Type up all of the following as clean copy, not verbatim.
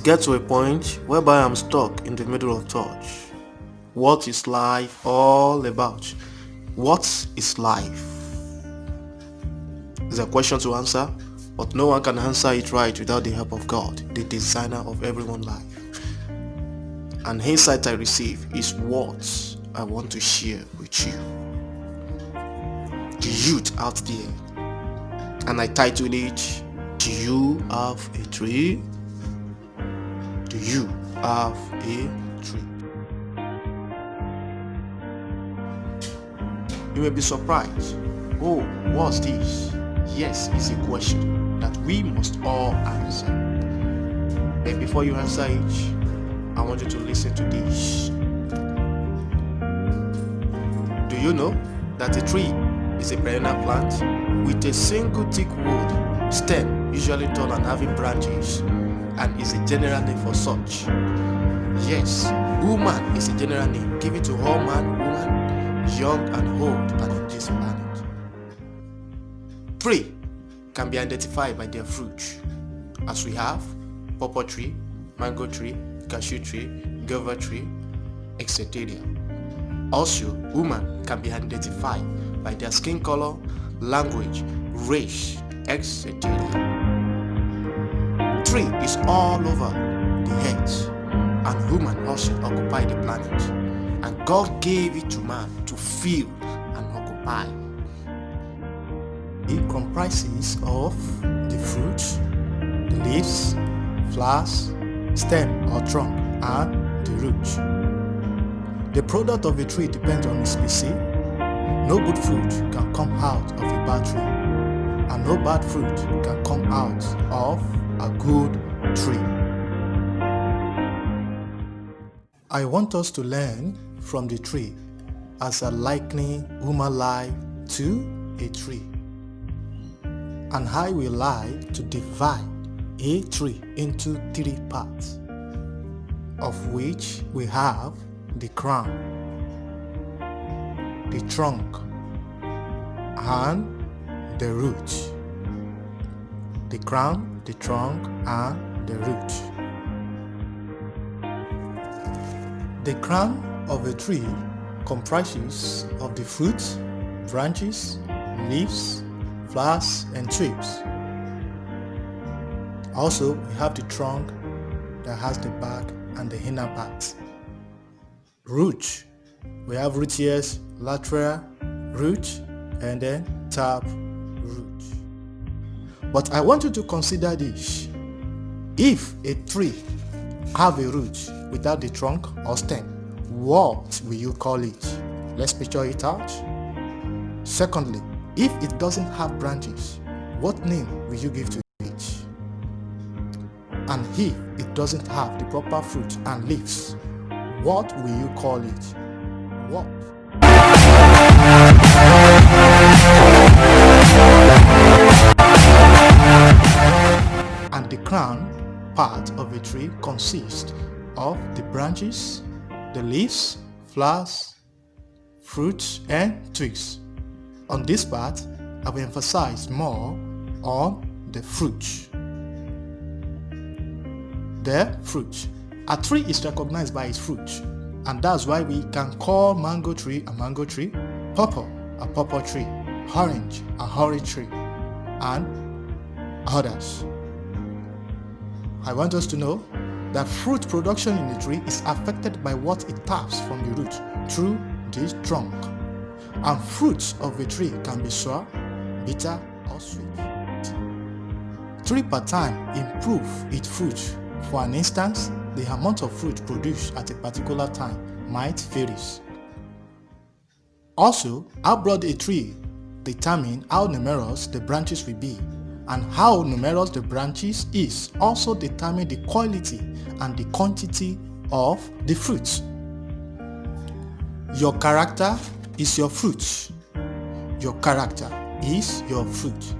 It gets to a point whereby I'm stuck in the middle of thought. What is life all about? What is life? It's a question to answer, but no one can answer it right without the help of God, the designer of everyone's life. An insight I receive is what I want to share with you, the youth out there. And I title it, Do You Have a Tree? Do you have a tree? You may be surprised. Oh, what's this? Yes, it's a question that we must all answer. But before you answer it, I want you to listen to this. Do you know that a tree is a perennial plant with a single thick wood stem, usually tall and having branches, and is a general name for such? Yes, woman is a general name given to all man, woman, young and old on this planet. Tree can be identified by their fruit, as we have pawpaw tree, mango tree, cashew tree, guava tree, etc. Also, women can be identified by their skin color, language, race, etc. Tree is all over the earth, and women also occupy the planet, and God gave it to man to feel and occupy. It comprises of the fruit, the leaves, flowers, stem or trunk, and the root. The product of a tree depends on its species. No good fruit can come out of a bad tree, and no bad fruit can come out of a good tree. I want us to learn from the tree as a likening human life to a tree. And I will like to divide a tree into three parts, of which we have the crown, the trunk, and the root. The crown, the trunk, and the root. The crown of a tree comprises of the fruit, branches, leaves, flowers, and twigs. Also, we have the trunk that has the back and the inner part. Root. We have root hairs, lateral root, and then tap root. But I want you to consider this. If a tree have a root without the trunk or stem, what will you call it? Let's picture it out. Secondly, if it doesn't have branches, what name will you give to it? And if it doesn't have the proper fruit and leaves, what will you call it? What? And the crown part of a tree consists of the branches, the leaves, flowers, fruits, and twigs. On this part, I will emphasize more on the fruit. The fruit. A tree is recognized by its fruit, and that's why we can call mango tree a mango tree, pawpaw a pawpaw tree, orange a orange tree, and others. I want us to know that fruit production in the tree is affected by what it taps from the root through this trunk. And fruits of a tree can be sour, bitter, or sweet. Tree per time improve its fruit. For an instance, the amount of fruit produced at a particular time might vary. Also, how broad a tree determines how numerous the branches will be, and how numerous the branches is also determine the quality and the quantity of the fruits. Your character is your fruit. Your character is your fruit.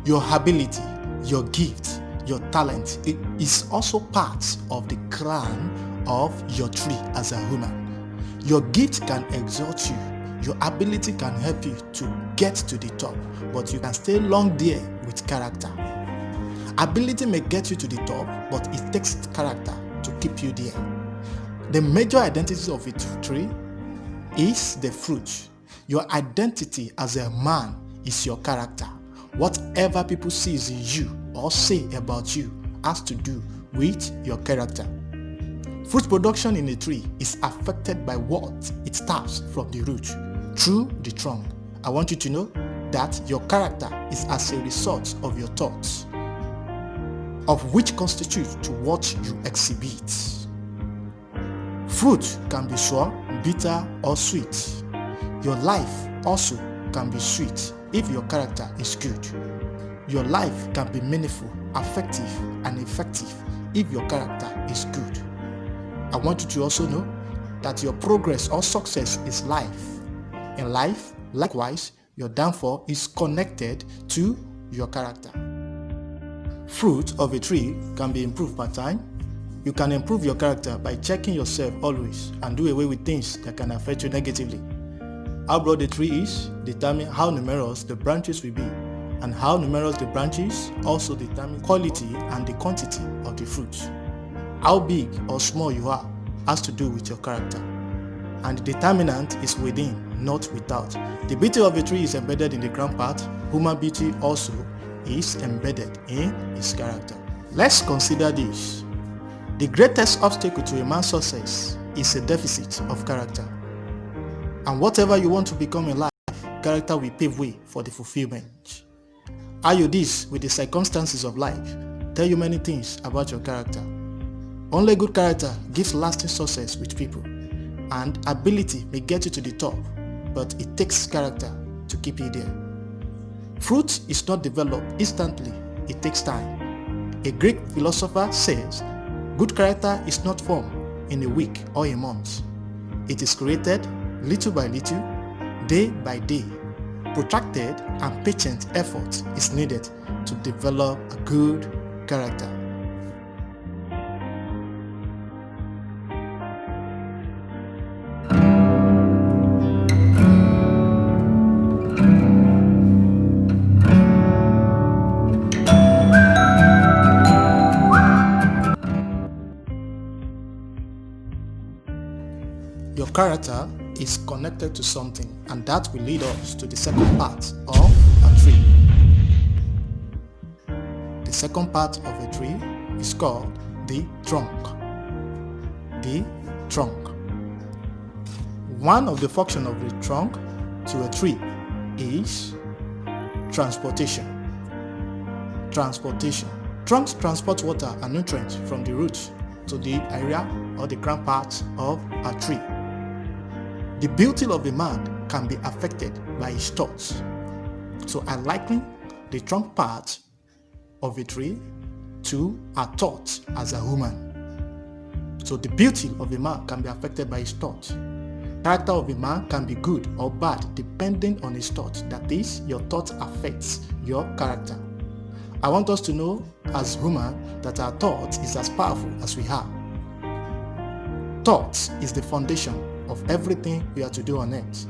Your ability, your gift, your talent, it is also part of the crown of your tree as a human. Your gift can exalt you. Your ability can help you to get to the top, but you can stay long there with character. Ability may get you to the top, but it takes character to keep you there. The major identity of a tree is the fruit. Your identity as a man is your character. Whatever people see in you or say about you has to do with your character. Fruit production in a tree is affected by what it taps from the root through the trunk. I want you to know that your character is as a result of your thoughts, of which constitute to what you exhibit. Fruit can be sour, bitter, or sweet. Your life also can be sweet if your character is good. Your life can be meaningful, effective, and effective if your character is good. I want you to also know that your progress or success is life. In life, likewise, your downfall is connected to your character. Fruit of a tree can be improved by time. You can improve your character by checking yourself always and do away with things that can affect you negatively. How broad the tree is determines how numerous the branches will be, and how numerous the branches also determine quality and the quantity of the fruit. How big or small you are has to do with your character, and the determinant is within, not without. The beauty of a tree is embedded in the ground part. Human beauty also is embedded in his character. Let's consider this. The greatest obstacle to a man's success is a deficit of character. And whatever you want to become in life, character will pave way for the fulfillment. Argue this with the circumstances of life tell you many things about your character. Only good character gives lasting success with people, and ability may get you to the top, but it takes character to keep you there. Fruit is not developed instantly, it takes time. A Greek philosopher says, good character is not formed in a week or a month. It is created little by little, day by day. Protracted and patient effort is needed to develop a good character. Your character is connected to something, and that will lead us to the second part of a tree. The second part of a tree is called the trunk. The trunk. One of the functions of the trunk to a tree is transportation. Transportation. Trunks transport water and nutrients from the roots to the area or the ground parts of a tree. The beauty of a man can be affected by his thoughts. So I liken the trunk part of a tree to our thoughts as a human. So the beauty of a man can be affected by his thoughts. Character of a man can be good or bad depending on his thoughts. That is, your thoughts affects your character. I want us to know as human that our thoughts is as powerful as we are. Thoughts is the foundation of everything we are to do on earth.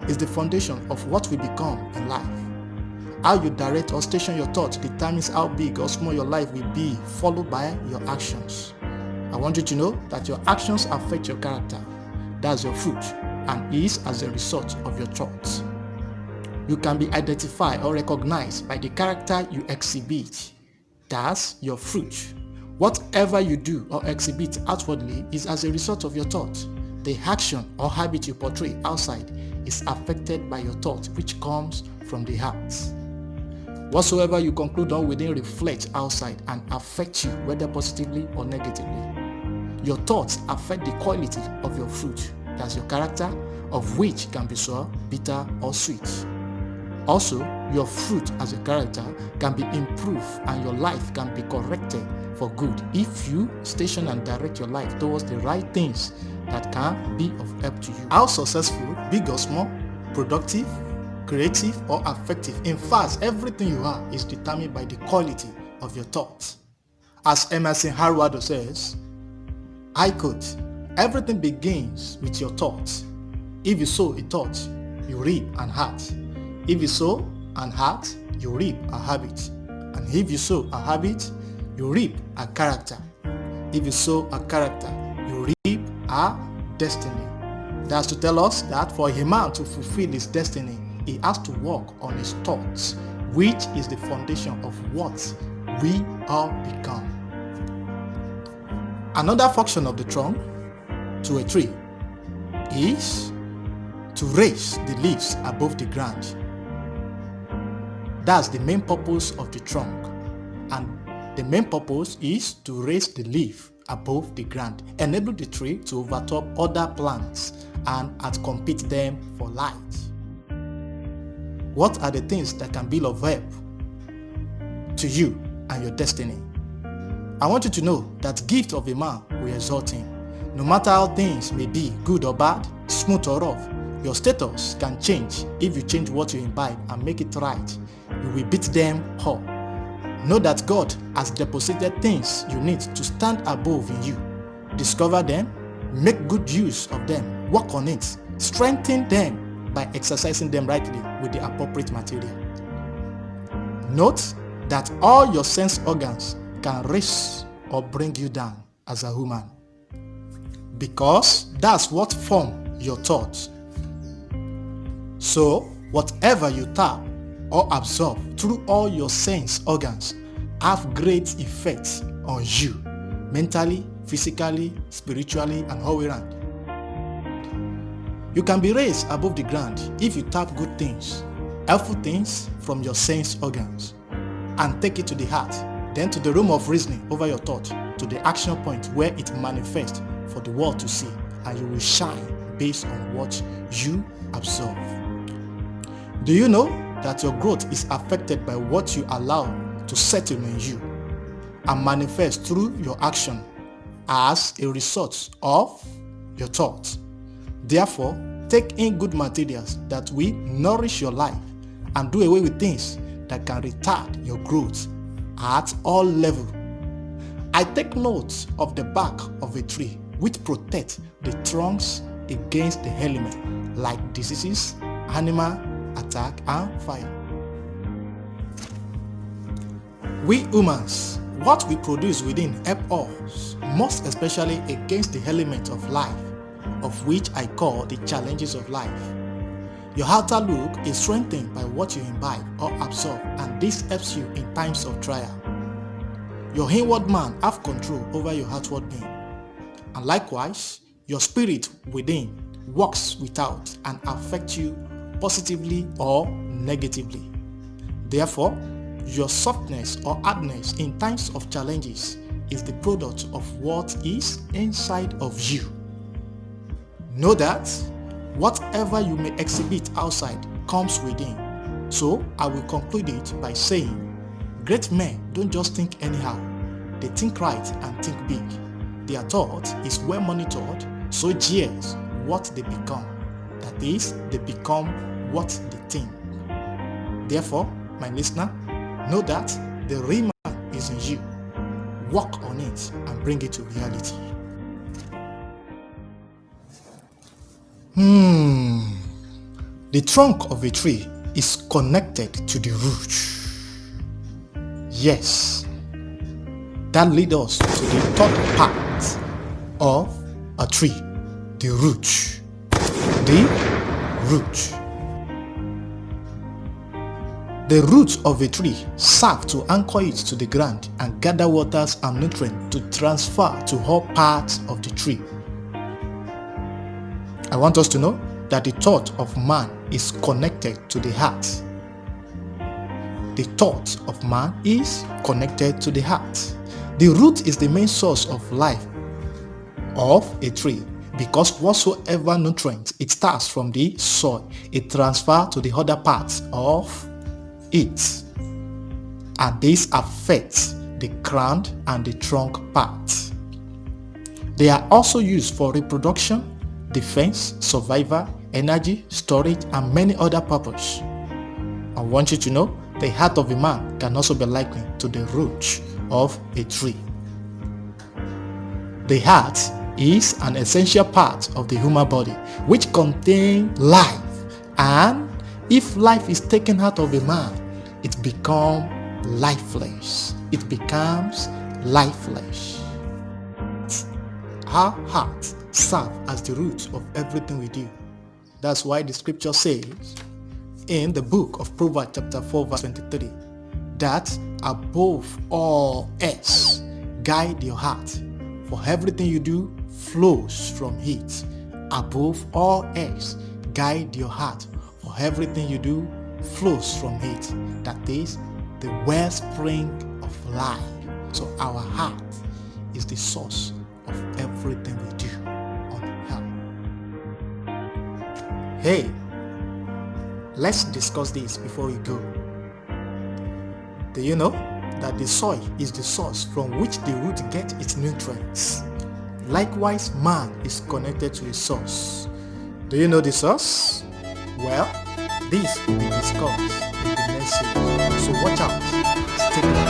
It's the foundation of what we become in life. How you direct or station your thoughts determines how big or small your life will be, followed by your actions. I want you to know that your actions affect your character. That's your fruit, and is as a result of your thoughts. You can be identified or recognized by the character you exhibit. That's your fruit. Whatever you do or exhibit outwardly is as a result of your thoughts. The action or habit you portray outside is affected by your thought, which comes from the heart. Whatsoever you conclude on within reflects outside and affects you, whether positively or negatively. Your thoughts affect the quality of your fruit, that's your character, of which can be sour, bitter, or sweet. Also, your fruit as a character can be improved and your life can be corrected for good if you station and direct your life towards the right things that can be of help to you. How successful, big or small, productive, creative, or effective, in fact, everything you are is determined by the quality of your thoughts. As Emerson Harwado says, I quote, everything begins with your thoughts. If you sow a thought, you reap an heart. If you sow an heart, you reap a habit. And if you sow a habit, you reap a character. If you sow a character, you reap a destiny. That's to tell us that for a man to fulfill his destiny, he has to work on his thoughts, which is the foundation of what we all become. Another function of the trunk to a tree is to raise the leaves above the ground. That's the main purpose of the trunk. And the main purpose is to raise the leaf above the ground, enable the tree to overtop other plants and outcompete them for light. What are the things that can be of help to you and your destiny? I want you to know that gift of a man will exalt him. No matter how things may be, good or bad, smooth or rough, your status can change if you change what you imbibe and make it right. You will beat them all. Know that God has deposited things you need to stand above in you. Discover them, make good use of them, work on it, strengthen them by exercising them rightly with the appropriate material. Note that all your sense organs can raise or bring you down as a human, because that's what forms your thoughts. So whatever you tap or absorb through all your sense organs have great effects on you, mentally, physically, spiritually, and all around. You can be raised above the ground if you tap good things, helpful things from your sense organs, and take it to the heart, then to the room of reasoning over your thought, to the action point where it manifests for the world to see, and you will shine based on what you absorb. Do you know that your growth is affected by what you allow to settle in you and manifest through your action as a result of your thoughts? Therefore, take in good materials that will nourish your life and do away with things that can retard your growth at all levels. I take note of the bark of a tree which protects the trunks against the element like diseases, animal attack, and fire. We humans, what we produce within help us, most especially against the element of life, of which I call the challenges of life. Your outer look is strengthened by what you imbibe or absorb, and this helps you in times of trial. Your inward man have control over your outward being, and likewise, your spirit within works without and affects you positively or negatively. Therefore, your softness or hardness in times of challenges is the product of what is inside of you. Know that whatever you may exhibit outside comes within. So I will conclude it by saying, great men don't just think anyhow. They think right and think big. Their thought is well monitored, so here's what they become. That is, they become what they think. Therefore, my listener, know that the real man is in you. Work on it and bring it to reality. The trunk of a tree is connected to the root. Yes, that leads us to the third part of a tree, the root. The root. The roots of a tree serve to anchor it to the ground and gather waters and nutrients to transfer to all parts of the tree. I want us to know that the thought of man is connected to the heart. The thought of man is connected to the heart. The root is the main source of life of a tree, because whatsoever nutrient it starts from the soil, it transfers to the other parts of it, and this affects the crown and the trunk part. They are also used for reproduction, defense, survival, energy, storage, and many other purposes. I want you to know the heart of a man can also be likened to the root of a tree. The heart is an essential part of the human body which contains life, and if life is taken out of a man, it becomes lifeless. It becomes lifeless. Our hearts serve as the root of everything we do. That's why the scripture says in the book of Proverbs chapter 4 verse 23 that above all else, guide your heart, for everything you do flows from it. Above all else, guide your heart, for everything you do flows from it. That is the wellspring of life. So our heart is the source of everything we do on earth. Hey, let's discuss this before we go. Do you know that the soil is the source from which the root gets its nutrients? Likewise, man is connected to a source. Do you know the source? Well, this will be discussed in the next series. So watch out. Stay tuned.